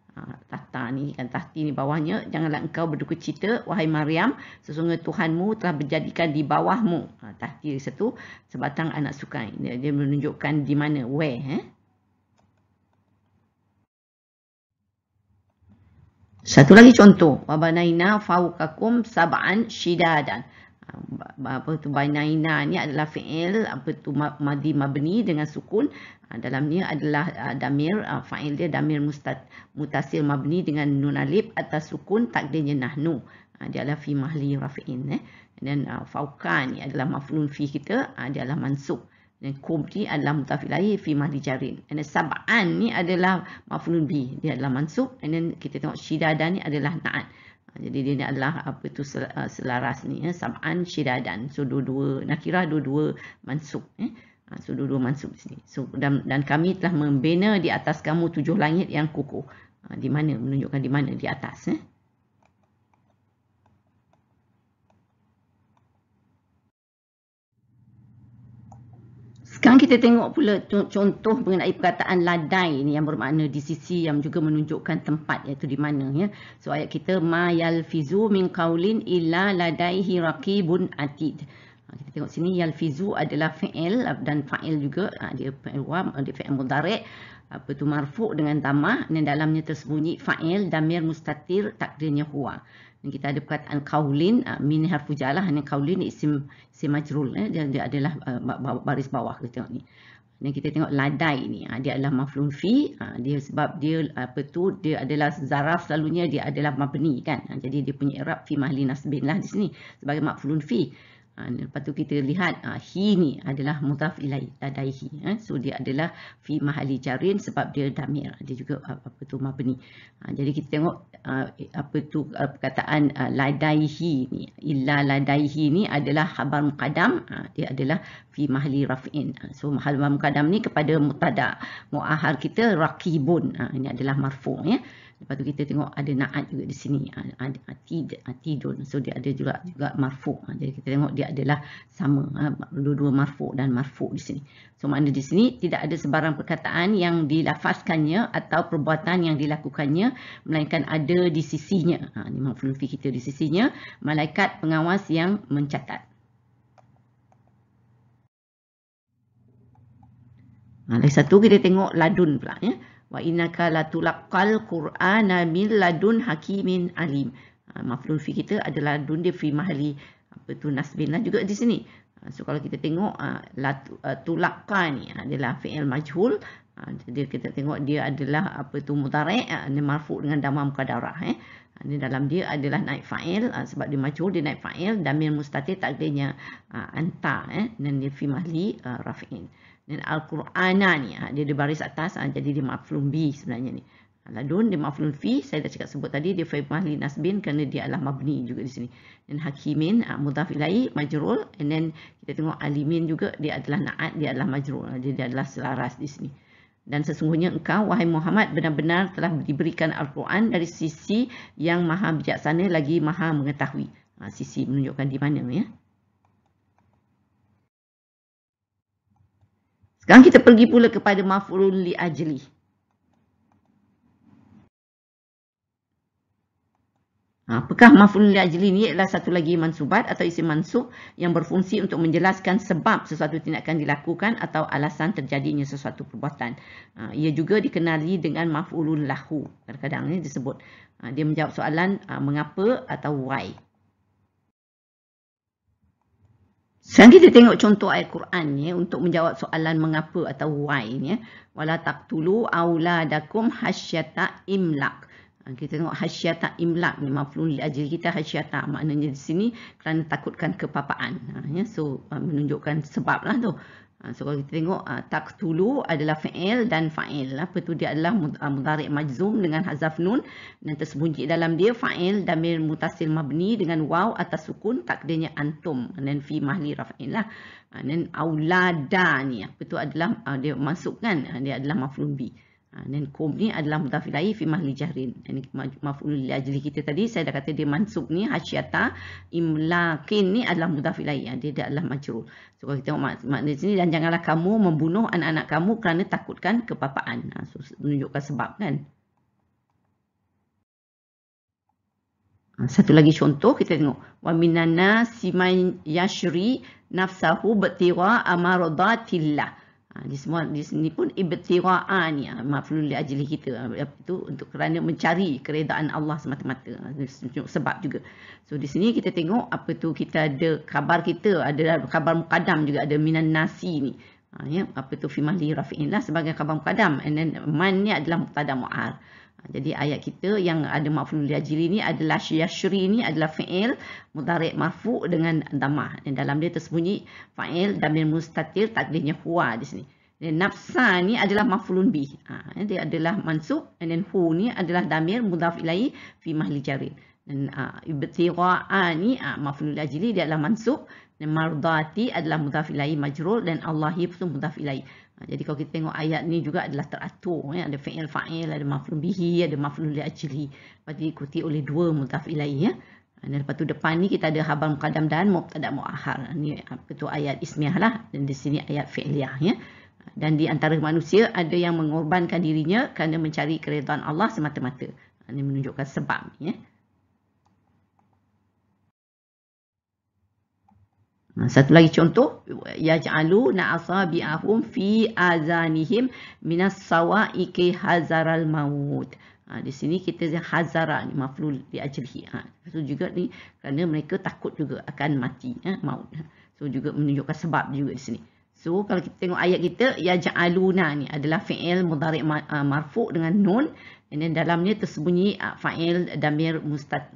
Tahta ni kan, tahti ni bawahnya. Janganlah engkau berduka cita wahai Maryam, sesungguhnya Tuhanmu telah berjadikan di bawahmu. Tahti satu sebatang anak sukai. Dia menunjukkan di mana, where. Satu lagi contoh, wabanaina fawqakum sab'an shidadan. Banaina ni adalah fi'il madi mabni dengan sukun. Dalamnya adalah damir, fa'il dia damir mutasil mabni dengan nun alif atas sukun takdirnya nahnu. Dia adalah fi mahli rafi'in. Dan fawqa ni adalah maf'ulun fi kita, dia adalah mansub. Dan kum ni adalah mudhaf ilaih fi mahli jarin. Dan sab'an ni adalah maf'ulun bi, dia adalah mansub. Dan then kita tengok shidadan ni adalah na'at. Jadi dia adalah selaras ni, sab'an shidadan. So dua-dua nakirah, dua-dua mansub. So dua-dua mansub di sini. So dan kami telah membina di atas kamu 7 langit yang kukuh. Di mana, menunjukkan di mana, di atas. Sekarang kita tengok pula contoh mengenai perkataan ladai ni yang bermakna di sisi, yang juga menunjukkan tempat, iaitu di mana ya. So ayat kita ma yalfizu min qaulin illa ladaihi raqibun atid. Kita tengok sini yalfizu adalah fi'il dan fa'il juga, dia fi'il wa, dia fi'il mudhari', marfu' dengan dhamma, dan dalamnya tersembunyi fa'il damir mustatir takdirnya huwa. Dan kita ada perkataan qaulin, min harfu jalah, dan qaulin isim majrul, dia adalah baris bawah kita tengok ni. Dan kita tengok ladai ni, dia adalah maf'ulun fi, dia sebab dia dia adalah zaraf, selalunya dia adalah mabni kan. Jadi dia punya i'rab fi mahli nasbin lah di sini sebagai maf'ulun fi. Lepas tu kita lihat hi ni adalah mudhaf ilaih, ladaihi. So dia adalah fi mahali jarin sebab dia damir, dia juga mabni. Jadi kita tengok perkataan ladaihi ni, illa ladaihi ni adalah khabar muqaddam, dia adalah fi mahali raf'in. So khabar muqaddam ni kepada mubtada, muahar kita raqibun, ini adalah marfu' ya. Lepas tu kita tengok ada na'at juga di sini, atidun. So dia ada juga marfu'. Jadi kita tengok dia adalah sama, dua-dua marfu' dan marfu' di sini. So makna di sini tidak ada sebarang perkataan yang dilafazkannya atau perbuatan yang dilakukannya, melainkan ada di sisinya. Ini maf'ul fi kita di sisinya, malaikat pengawas yang mencatat. Lagi satu kita tengok ladun pula ya. Wa innaka latulaqqal qur'ana min ladun hakimin alim. Maf'ul fi kita adalah ladun, dia fi mahali nasbin lah juga di sini. So kalau kita tengok tulaqqa ni adalah fi'il majhul. Jadi kita tengok dia adalah mudhari', dia marfu' dengan dhamma muqaddarah. Di dalam dia adalah naib fa'il, sebab dia majhul, dia naib fa'il, damir mustatir takdirnya anta, dan dia fi mahli raf'in. Dan Al-Qur'ana ni dia di baris atas, jadi dia maf'ulun bi sebenarnya ni. Ladun dia maf'ulun fi, saya dah cakap sebut tadi dia fi mahli nasbin kerana dia adalah mabni juga di sini. Dan hakimin mudhaf ilaih majrur, and then kita tengok alimin juga dia adalah na'at, dia adalah majrur, dia adalah selaras di sini. Dan sesungguhnya engkau wahai Muhammad benar-benar telah diberikan Al-Quran dari sisi yang maha bijaksana lagi maha mengetahui. Sisi menunjukkan di mana ya. Sekarang kita pergi pula kepada maf'ulun li ajli. Apakah maf'ulun li ajli ni? Ialah satu lagi mansubat atau isim mansub yang berfungsi untuk menjelaskan sebab sesuatu tindakan dilakukan atau alasan terjadinya sesuatu perbuatan. Ia juga dikenali dengan maf'ulun lahu. Kadang-kadang ni disebut. Dia menjawab soalan mengapa atau why. Sekarang kita tengok contoh ayat Quran ni untuk menjawab soalan mengapa atau why ni. Wala taqtulu auladakum hasyata imlaq. Kita tengok hasyata imlaq ni maf'ul li ajli kita hasyata, maknanya di sini kerana takutkan kepapaan. So menunjukkan sebab lah tu. So kalau kita tengok taqtulu adalah fi'il dan fa'il. Apa tu, dia adalah mudhari' majzum dengan hazaf nun, dan tersembunyi dalam dia fa'il damir mutasil mabni dengan waw atas sukun takdirnya antum, dan fi mahli raf'in lah. Dan aulada ni apa tu adalah dia masuk kan, dia adalah maf'ul bi. Dan kum ni adalah mudhaf ilaih fi mahli jahrin. Ini maf'ul li ajli kita tadi saya dah kata dia mansub ni, hasyata imlakin ni adalah mudhaf ilaih, dia adalah majrur. So kalau kita tengok makna di sini, dan janganlah kamu membunuh anak-anak kamu kerana takutkan kepapaan. So menunjukkan sebab kan. Satu lagi contoh kita tengok wa minan nasi man yashri nafsahu batira amaradatillah. Di sini pun ibtira'a ni maf'ul li ajli kita, itu untuk kerana mencari keredaan Allah semata-mata, sebab juga. So di sini kita tengok apa tu, kita ada khabar kita, ada khabar muqaddam juga, ada minan nasi ni. Ya, apa tu fi mahli rafi'in lah sebagai khabar muqaddam, and then man ni adalah mubtada mu'ar. Jadi ayat kita yang ada maf'ul li ajli ni adalah yashri ni adalah fi'il mudhari' marfu' dengan dhammah, dan dalam dia tersembunyi fa'il damir mustatir takdirnya huwa di sini. Dan nafsa ni adalah maf'ulun bi. Dia adalah mansub, and then hu ni adalah damir mudhaf ilaih fi mahli jarin. Dan ibtira'a ni maf'ul li ajli, dia adalah mansub, dan mardati adalah mudhaf ilaih majrur, dan Allahi pun mudhaf ilaih. Jadi kalau kita tengok ayat ni juga adalah teratur, ya. Ada fi'il fa'il, ada maf'ul bihi, ada maf'ul li ajli. Lepas diikuti oleh dua mudhaf ilaih ya. Dan lepas tu depan ni kita ada khabar muqaddam dan mubtada muakhar. Ni apa tu ayat ismiyah lah, dan di sini ayat fi'liyah ya. Dan di antara manusia ada yang mengorbankan dirinya kerana mencari keridhaan Allah semata-mata. Ini menunjukkan sebab ya. Satu lagi contoh, yaj'aluna asabi'ahum fi azanihim minas sawa'iqi hazaral maut. Di sini kita hazara ni maf'ul li ajlihi. Itu juga ni kerana mereka takut juga akan mati maut. So juga menunjukkan sebab juga di sini. So kalau kita tengok ayat kita, yaj'aluna ni adalah fi'il mudhari' marfu' dengan nun. Dan dalamnya tersembunyi fa'il damir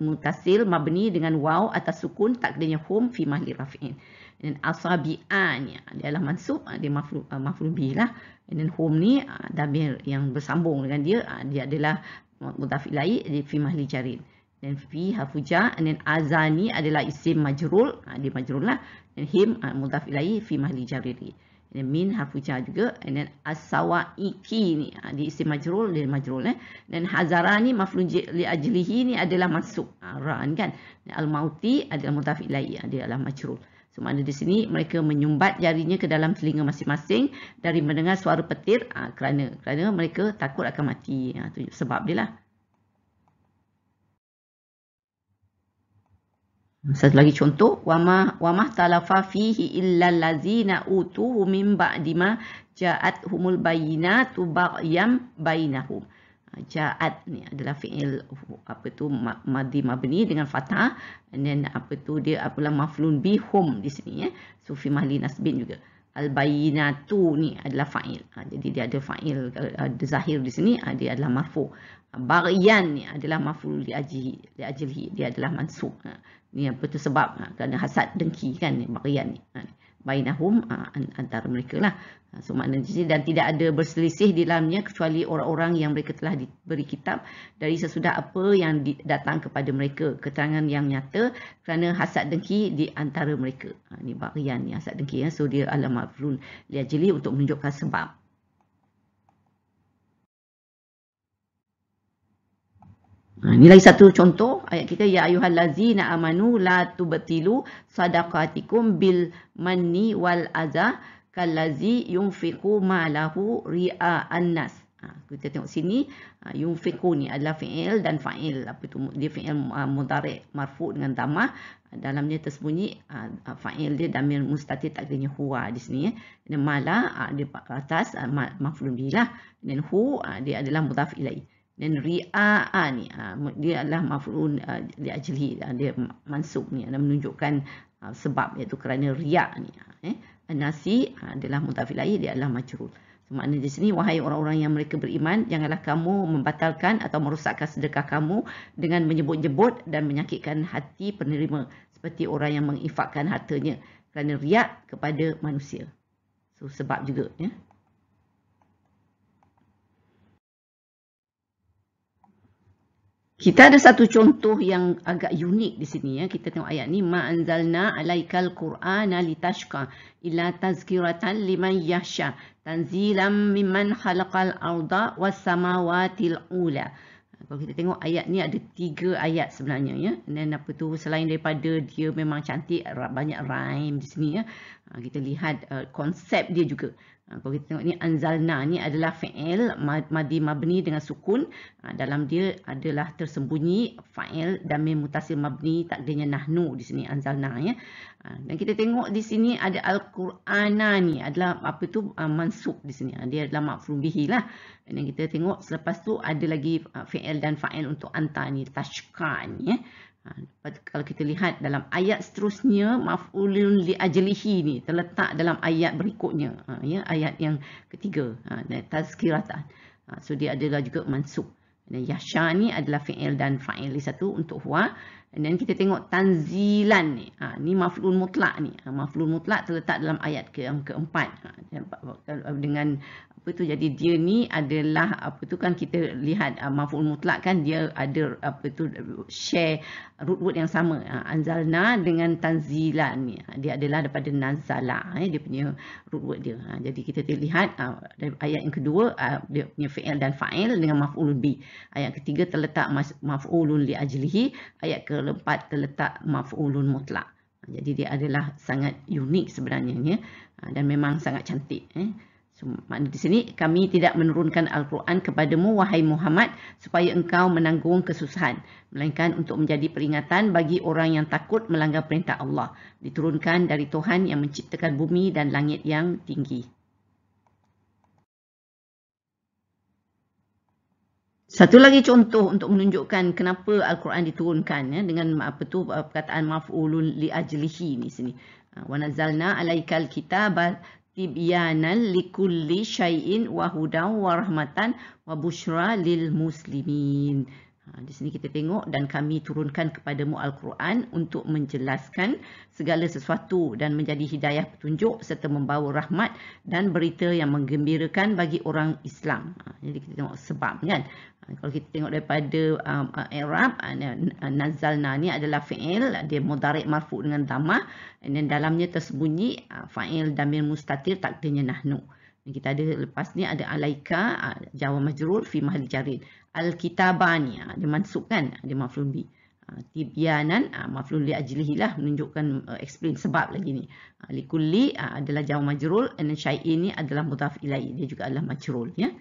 mutasil mabni dengan waw atas sukun takdirnya hum fi mahli raf'in. Dan asabi'an ni adalah mansub, dia maf'ul bih lah. Dan hum ni damir yang bersambung dengan dia, dia adalah mudhaf ilaih fi mahli jarin. Dan fi hafuja, dan azani adalah isim majrul, dia majrul lah. Dan him mudhaf ilaih fi mahli jariri. Dan min hafuja juga. Dan as-sawa'iqi ni dia isim majrul, dia majrul Dan hazara ni maf'ul li ajlihi ni adalah mansub, ra'an kan. Al-mauti adalah mudhaf ilaih, dia adalah majrul. So, makna di sini mereka menyumbat jarinya ke dalam telinga masing-masing dari mendengar suara petir kerana mereka takut akan mati. Itu sebab dia lah. Satu lagi contoh, wamah talafa fihi illa allazina utuhu min ba'di ma ja'athumul bayyinatu baghyan bainahum. Ja'at ni adalah fi'il apa tu madhi mabni dengan fathah, dan apa tu dia apalah maf'ulun bihum di sini ya. So fi mahli nasbin juga. Al bayyinatu ni adalah fa'il. Jadi dia ada fa'il ada zahir di sini, dia adalah marfu'. Baghyan ni adalah maf'ul li ajlihi, dia adalah mansub. Ni apa tu sebab kerana hasad dengki kan ni baghyan ni. Bainahum antara mereka lah. So maknanya dan tidak ada berselisih di dalamnya kecuali orang-orang yang mereka telah diberi kitab dari sesudah apa yang datang kepada mereka, keterangan yang nyata kerana hasad dengki di antara mereka. Ni bagian ni hasad dengki ya. So dia ala maf'ul li ajli untuk menunjukkan sebab. Ini lagi satu contoh ayat kita, ya ayyuhallazina amanu la tubtilu sadaqatikum bil manni wal adza kallazi yunfiqu malahu ria'an nas. Kita tengok sini, yunfiqu ni adalah fi'il dan fa'il. Apa tu? Dia fi'il mudhari' marfu' dengan dhammah. Dalamnya tersembunyi fa'il dia damir mustatir takdirnya huwa di sini ya. Dan mala dia atas maf'ul bih lah. Dan hu dia adalah mudhaf ilaih. Dan ri'a ni dia adalah maf'ul li ajlihi, dia mansub ni, ada menunjukkan sebab, iaitu kerana riya ni. Nasi adalah mudhaf ilaih, dia adalah majrur. So, maknanya di sini, wahai orang-orang yang mereka beriman, janganlah kamu membatalkan atau merosakkan sedekah kamu dengan menyebut-nyebut dan menyakitkan hati penerima, seperti orang yang menginfakkan hartanya kerana riya kepada manusia. So sebab juga ya. Kita ada satu contoh yang agak unik di sini ya. Kita tengok ayat ni, ma anzalna alaikal qur'ana litashqa illa tazkiratan liman yahsha tanzilam mimman khalaqal arda was samawatil ula. Kalau kita tengok ayat ni ada 3 ayat sebenarnya ya. Dan apa tu, selain daripada dia memang cantik, banyak rhyme di sini ya. Kita lihat konsep dia juga. Kalau kita tengok ni, anzalna ni adalah fi'il madhi mabni dengan sukun. Dalam dia adalah tersembunyi fa'il damir mutasil mabni takdirnya nahnu di sini, anzalna ya. Dan kita tengok di sini ada al-Qur'ana ni adalah apa tu mansub di sini. Dia adalah maf'ul bihi lah. Dan kita tengok selepas tu ada lagi fi'il dan fa'il untuk anta ni, tashqa ni ya. Kalau kita lihat dalam ayat seterusnya, maf'ulun li ajlihi ni terletak dalam ayat berikutnya ya, ayat yang ketiga, tazkiratan. So dia adalah juga mansub. Dan yahsha ni adalah fi'il dan fa'il satu untuk huwa. Dan kita tengok tanzilan ni, ni maf'ul mutlak ni. Maf'ul mutlak terletak dalam ayat yang keempat. Dengan apa tu, jadi dia ni adalah apa tu kan, kita lihat maf'ul mutlak kan dia ada apa tu share root word yang sama. Anzalna dengan tanzilan ni dia adalah daripada nazala, dia punya root word dia. Jadi kita lihat dari ayat yang kedua dia punya fi'il dan fa'il dengan maf'ul bi. Ayat ketiga terletak maf'ulun li ajlihi. Ayat ke terletak maf'ulun mutlak. Jadi dia adalah sangat unik sebenarnya ya. Dan memang sangat cantik. So, makna di sini, kami tidak menurunkan Al-Quran kepadamu, wahai Muhammad, supaya engkau menanggung kesusahan, melainkan untuk menjadi peringatan bagi orang yang takut melanggar perintah Allah. Diturunkan dari Tuhan yang menciptakan bumi dan langit yang tinggi. Satu lagi contoh untuk menunjukkan kenapa Al-Quran diturunkan ya, dengan perkataan maf'ulun li ajlihi ni sini. Wa nazzalna alaikal kitaba tibyanan likulli syai'in wa hudan wa rahmatan wa busyra lil muslimin. Di sini kita tengok, dan kami turunkan kepadamu Al-Quran untuk menjelaskan segala sesuatu dan menjadi hidayah petunjuk serta membawa rahmat dan berita yang menggembirakan bagi orang Islam. Jadi kita tengok sebab kan. Kalau kita tengok daripada Arab, nazalna ni adalah fi'il, dia mudhari' marfu' dengan dhamma, dan dalamnya tersembunyi fa'il damir mustatir takdirnya nahnu. Kita ada lepas ni ada alaika, jawa majrur fi mahli jarin. Al-kitabani, dia mansub kan, dia maf'ul bi. Tibyanan, maf'ul li ajlihi lah, menunjukkan explain sebab lagi ni. Likulli adalah jawa majrur, dan syai'in ni adalah mudhaf ilaihi, dia juga adalah majrur ya.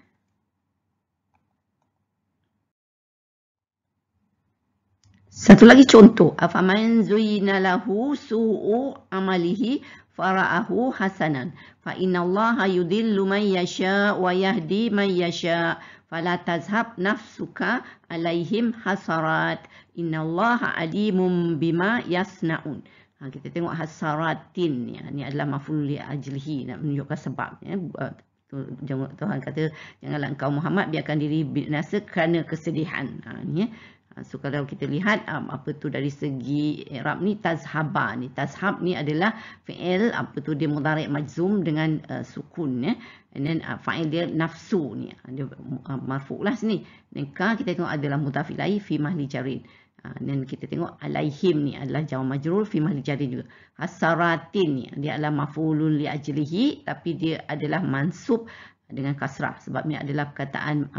Satu lagi contoh, afaman zuyyina lahu su'u amalihi fara'ahu hasanan fa innallaha yudhillu man yasha wa yahdi man yasha fala tazhab nafsuka alaihim hasarat innallaha alimun bima yasnaun. Kita tengok hasaratin ni adalah maf'ul li ajlihi, nak menunjukkan sebab ya. Tuhan kata, janganlah engkau Muhammad biarkan diri binasa kerana kesedihan. Ni ya. So kalau kita lihat dari segi i'rab ni, tazhaba ni, tazhab ni adalah fi'il dia mudhari' majzum dengan sukun ya. And then fa'il dia nafsu ni, dia marfu' lah sini. Dan ka kita tengok adalah mudhaf ilaihi fi mahli jarin. Dan kita tengok alaihim ni adalah jawa majrur fi mahli jarin juga. Hasaratin ni dia adalah maf'ulun li ajlihi, tapi dia adalah mansub dengan kasrah, sebab ni adalah perkataan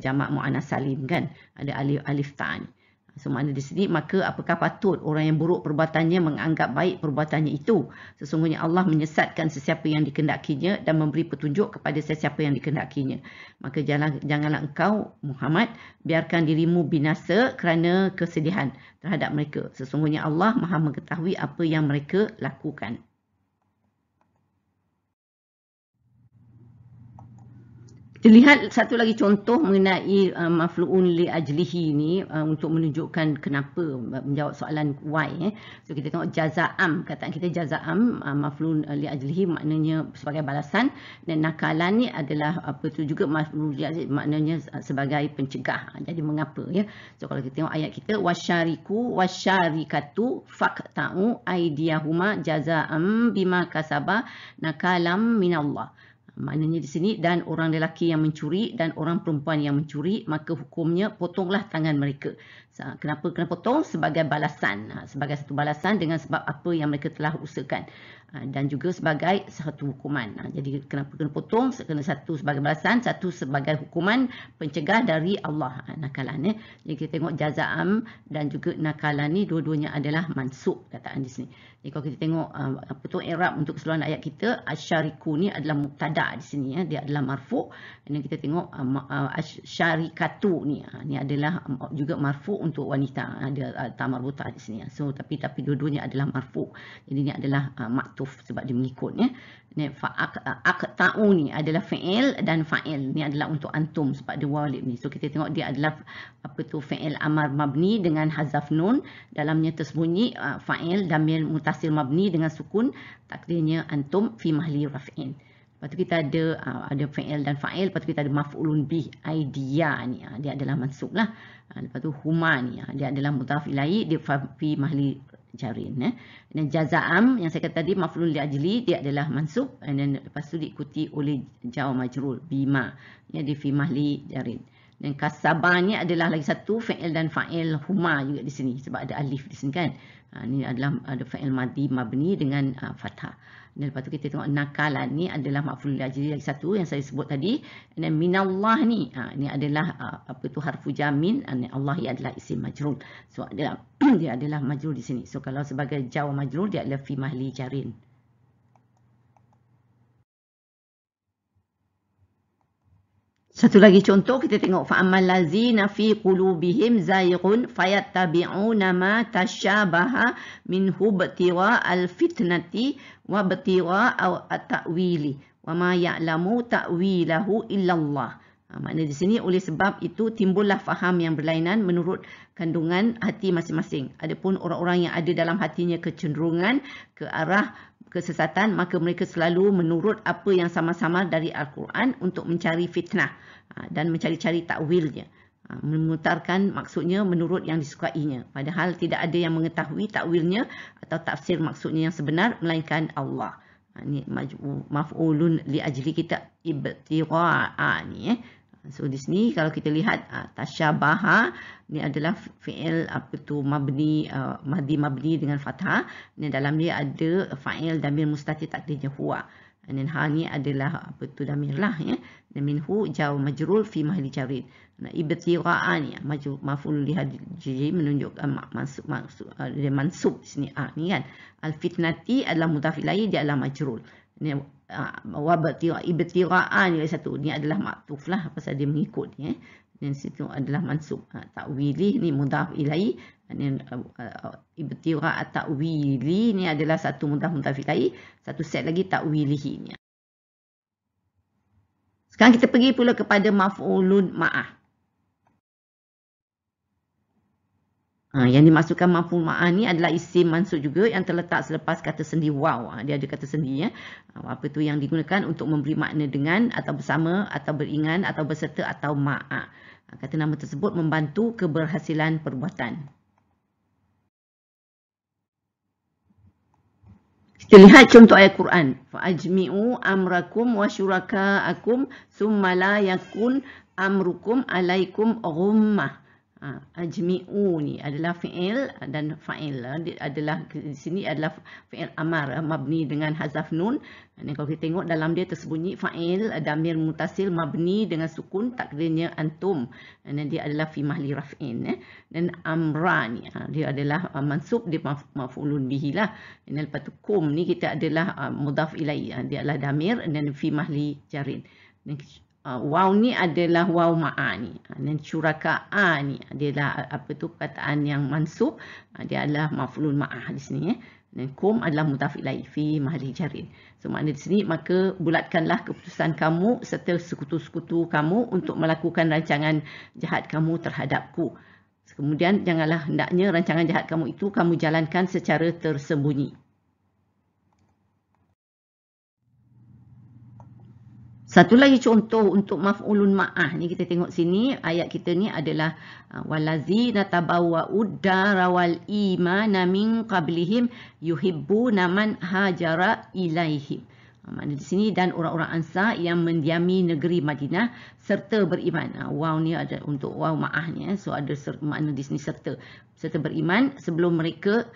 jamak muannas salim kan, ada alif ta ni. So makna di sini, maka apakah patut orang yang buruk perbuatannya menganggap baik perbuatannya itu? Sesungguhnya Allah menyesatkan sesiapa yang dikehendakinya dan memberi petunjuk kepada sesiapa yang dikehendakinya. Maka janganlah engkau Muhammad biarkan dirimu binasa kerana kesedihan terhadap mereka. Sesungguhnya Allah Maha mengetahui apa yang mereka lakukan. Kita lihat satu lagi contoh mengenai maf'ulun li ajlihi ni untuk menunjukkan kenapa, menjawab soalan why. So kita tengok jaza'am, kataan kita jaza'am maf'ulun li ajlihi maknanya sebagai balasan, dan nakalan ni adalah juga maf'ulun li ajlihi maknanya sebagai pencegah. Jadi mengapa ya? So kalau kita tengok ayat kita, wasyariku wasyarikatu faqta'u aydiyahuma jaza'am bima kasaba nakalam minallah. Maknanya di sini, dan orang lelaki yang mencuri dan orang perempuan yang mencuri, maka hukumnya potonglah tangan mereka. Kenapa kena potong? Sebagai balasan. Sebagai satu balasan dengan sebab apa yang mereka telah usahakan. Dan juga sebagai satu hukuman. Jadi kenapa kena potong? Kena satu sebagai balasan, satu sebagai hukuman pencegah dari Allah. Nakalan. Jadi kita tengok jaza'am dan juga nakalan ni dua-duanya adalah mansub kataan di sini. Jadi kalau kita tengok i'rab untuk keseluruhan ayat kita, asyariku ni adalah mubtada di sini ya, dia adalah marfu'. Dan kita tengok asyarikatu ni adalah juga marfu' untuk wanita, ada tamarbutah di sini. So tapi dua-duanya adalah marfu'. Jadi ini adalah maktuf sebab dia mengikut ya. Aqta'u ni adalah fi'il dan fa'il. Ni adalah untuk antum sebab dia walib ni. So kita tengok dia adalah fi'il amar mabni dengan hazaf nun, dalamnya tersembunyi fa'il damir mutasil mabni dengan sukun, takdirnya antum fi mahli raf'in. Lepas tu kita ada fi'il dan fa'il, lepas tu kita ada maf'ulun bih, aidiya ni dia adalah mansub lah. Lepas tu huma ni dia adalah mudhaf ilaihi, dia fi mahli jarin. Dan jaza'am yang saya kata tadi maf'ulun li ajli, dia adalah mansub, dan lepas tu diikuti oleh jawa majrur bima, dia di fi mahli jarin. Dan kasabah ni adalah lagi satu fi'il dan fa'il huma juga di sini sebab ada alif di sini kan. Ini adalah ada fa'il madhi mabni dengan fathah. Dan lepas tu kita tengok nakalan ni adalah maf'ul ajli lagi satu yang saya sebut tadi. Dan minallah ni ni adalah harfu jamin. Allah ia adalah isim majrur. So dia adalah majrur di sini. So kalau sebagai jar wa majrur dia adalah fi mahli jarin. Satu lagi contoh kita tengok fa'amal lazina fi qulubihim zayghun fayattabi'una ma tashabaha minhu btiwa al-fitnati wa btiwa at-ta'wili wa ma ya'lamu ta'wilahu illallah. Makna di sini oleh sebab itu timbullah faham yang berlainan menurut kandungan hati masing-masing. Adapun orang-orang yang ada dalam hatinya kecenderungan ke arah kesesatan, maka mereka selalu menurut apa yang sama-sama dari Al-Quran untuk mencari fitnah dan mencari-cari takwilnya. Memutarkan maksudnya menurut yang disukainya. Padahal tidak ada yang mengetahui takwilnya atau tafsir maksudnya yang sebenar melainkan Allah. Ini maf'ulun li ajli kita ibtigha'a ni. So di sini kalau kita lihat tasyabaha ni adalah fi'il mabni madhi mabni dengan fathah. Ni dalam dia ada fa'il damir mustatir takdirnya huwa. Dan hal ni adalah damir lah ya. Dan minhu jar majrur fi mahli jarid. Nah ibtigha'a ni maf'ul li hadji menunjukkan mansub di sini ni kan. Al fitnati adalah mudhaf ilaih, dia adalah majrur. Ni ibtigha'a ni satu, ni adalah maktuf lah pasal dia mengikut ya. Dan situ adalah mansub. Ta'wili ni mudhaf ilaih. Ibtigha'a ta'wili ni adalah satu mudhaf ilaih, satu set lagi ta'wilihi ni. Sekarang kita pergi pula kepada maf'ulun ma'ah. Yang dimasukkan maf'ul ma'ah ni adalah isim mansub juga yang terletak selepas kata sendi waw. Dia ada kata sendi ya. Apa tu yang digunakan untuk memberi makna dengan atau bersama atau beringan atau berserta atau ma'a. Kata nama tersebut membantu keberhasilan perbuatan. Kita lihat contoh ayat Quran. Fa'ajmi'u amrakum wa syuraka'akum summa la yakun amrukum alaikum ghummah. Ajmi'u ni adalah fi'il dan fa'il. Adalah di sini adalah fi'il amar mabni dengan hazaf nun. Dan kalau kita tengok dalam dia tersembunyi fa'il damir mutasil mabni dengan sukun takdirnya antum. Dan dia adalah fi mahli raf'in. Dan amra ni dia adalah mansub, dia maf'ulun bihi lah. Dan lepas tu kum ni kita adalah mudhaf ilaih, dia adalah damir dan fi mahli jarin. Waw ni adalah waw ma'a ni. Dan syuraka'a ni adalah perkataan yang mansub, dia adalah maf'ulun ma'ah di sini ya. Dan kum adalah mudhaf ilaih fi mahli jarin. So makna di sini maka bulatkanlah keputusan kamu serta sekutu-sekutu kamu untuk melakukan rancangan jahat kamu terhadapku. Kemudian janganlah hendaknya rancangan jahat kamu itu kamu jalankan secara tersembunyi. Satu lagi contoh untuk maf'ulun ma'ah ni kita tengok sini ayat kita ni adalah walazina tabawwa'ud dara wal imana min qablihim yuhibbuna man hajara ilaihim. Makna di sini dan orang-orang Ansar yang mendiami negeri Madinah serta beriman. Waw ni ada untuk waw ma'ah ni. So ada makna di sini serta beriman sebelum mereka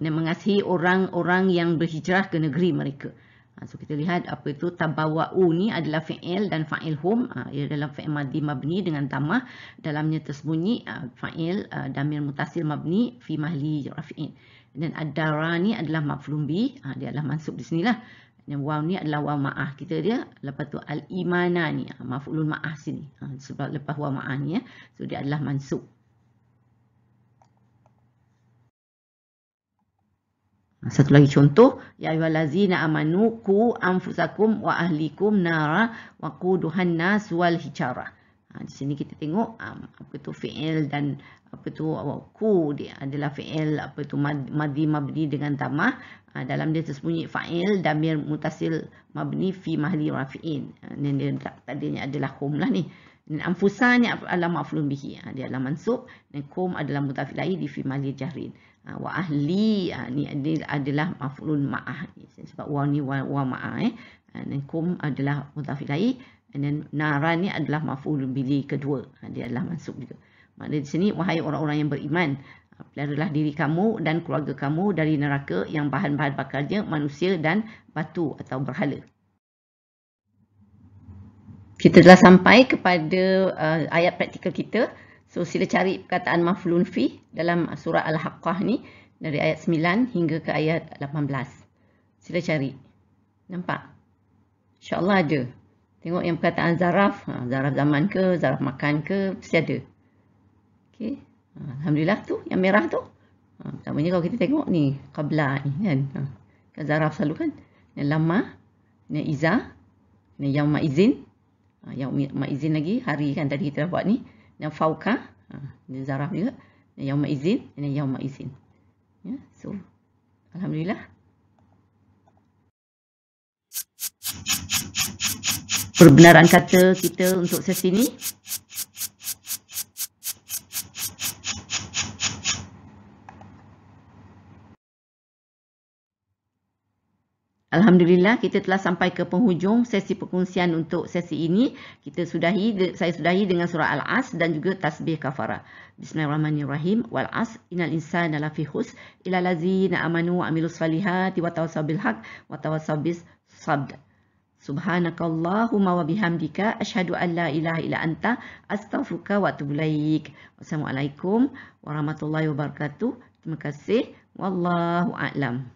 dan mengasihi orang-orang yang berhijrah ke negeri mereka. So kita lihat apa itu tabawa'u ni adalah fi'il dan fa'il hum. Ia adalah fi'il madhi mabni dengan tamah. Dalamnya tersembunyi fa'il damir mutasil mabni fi mahli raf'in. Dan ad-dara ni adalah maf'ulun bih. Dia adalah mansub di sinilah. Dan waw ni adalah waw ma'ah kita dia. Lepas tu al-imana ni maf'ulun ma'ah sini. Sebab lepas waw ma'ah ni ya. So dia adalah mansub. Satu lagi contoh, ya ayyuhallazina amanu qu anfusakum wa ahlikum nara wa quduhan nas wal hijarah. Di sini kita tengok apa tu fi'il dan apa tu qu dia adalah fi'il madhi mabni dengan tamah. Dalam dia tersembunyi fa'il damir mutasil mabni fi mahli rafi'in. Dan dia tadinya adalah hum lah ni. Dan anfusanya adalah maf'ulun bihi. Dia adalah mansub dan kum adalah mudhaf ilaih di fi mahli jahrin. Wa ahli ni adalah maf'ulun ma'ah sebab wa ni wa ma'ah dan kum adalah mudhaf ilaih And then naran ni adalah maf'ul bihi kedua. Dia adalah mansub juga. Maknanya di sini, wahai orang-orang yang beriman, peliharalah diri kamu dan keluarga kamu dari neraka yang bahan-bahan bakarnya manusia dan batu atau berhala. Kita telah sampai kepada ayat praktikal kita. So sila cari perkataan maf'ulun fi dalam surah Al-Haqqah ni dari ayat 9 hingga ke ayat 18. Sila cari. Nampak? InsyaAllah ada. Tengok yang perkataan zaraf. Zaraf zaman ke, zaraf makan ke, mesti ada. Okay. Alhamdulillah tu, yang merah tu. Pertamanya kalau kita tengok ni, qabla ni kan. Kan zaraf selalu kan. Yang lama, yang iza, yang yauma izin. Yauma izin lagi, hari kan tadi kita dah buat ni. Yang fauka, ini zaraf juga. Yang yauma izin, yang yauma izin. Ya, so, alhamdulillah. Perbenaran kata kita untuk sesi ni. Alhamdulillah, kita telah sampai ke penghujung sesi perkongsian untuk sesi ini. Saya sudahi dengan surah Al-As dan juga tasbih kafarah. Bismillahirrahmanirrahim. Wal as innal insana lafi khusr illa allazina amanu wa amilus solihati wa tawassaw bil haqq wa tawassaw bis sabr. Subhanakallahumma wa bihamdika asyhadu an la ilaha illa anta astaghfiruka wa atubu ilaik. Wassalamualaikum warahmatullahi wabarakatuh. Terima kasih. Wallahu a'lam.